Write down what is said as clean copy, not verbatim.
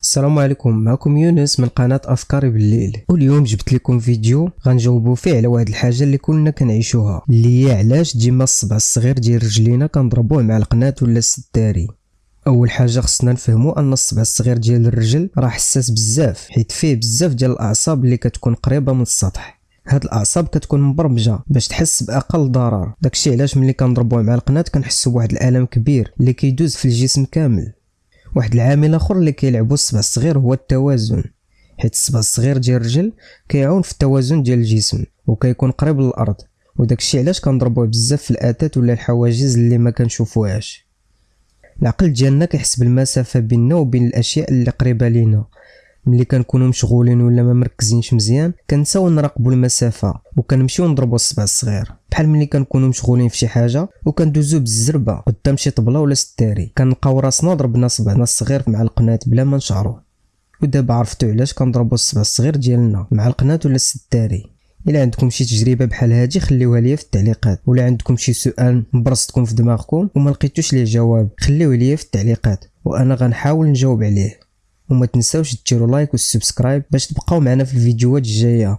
السلام عليكم، معكم يونس من قناة أفكاري بالليل. واليوم جبت لكم فيديو غنجاوبوا فيه على واحد الحاجة اللي كلنا كنعيشوها، اللي هي علاش ديما الصبع الصغير ديال رجلينا كنضربوه مع القناة ولا الستاري. اول حاجه خصنا نفهموا ان الصبع الصغير ديال الرجل راه حساس بزاف، حيت فيه بزاف ديال الاعصاب اللي كتكون قريبه من السطح. هاد الاعصاب كتكون مبرمجه باش تحس باقل ضرر. داكشي علاش ملي كنضربوه مع القناة كنحسوا بواحد الالم كبير اللي كيدوز في الجسم كامل. واحد العامل اخر اللي كيلعبو الصبع الصغير هو التوازن، حيت الصبع الصغير ديال الرجل كيعاون في التوازن ديال الجسم وكيكون قريب للارض، وداكشي علاش كنضربوه بزاف في الاثاث ولا الحواجز اللي ما كنشوفوهاش. العقل ديالنا كيحس بالمسافه بيننا وبين الاشياء اللي قريبه لينا. ملي كنكونوا مشغولين ولا ما مركزينش مزيان كنساو نراقبوا المسافه وكنمشيو نضربوا الصبع الصغير، بحال ملي كنكونوا مشغولين في شي حاجه وكندوزو بالزربه قدام شي طبله ولا ستاري كنلقاو راسنا ضربنا صبعنا الصغير مع القناة بلا ما نشعروا. ودابا عرفتوا علاش كنضربوا الصبع الصغير ديالنا مع القناة ولا الستاري. الا عندكم شي تجربه بحال هذه خليوها ليا في التعليقات، ولا عندكم شي سؤال مبرزتكم في دماغكم وما لقيتوش ليه جواب خليوه ليا في التعليقات وانا غنحاول نجاوب عليه. وما تنساوش ديروا لايك والسبسكرايب باش تبقاو معنا في الفيديوهات الجايه.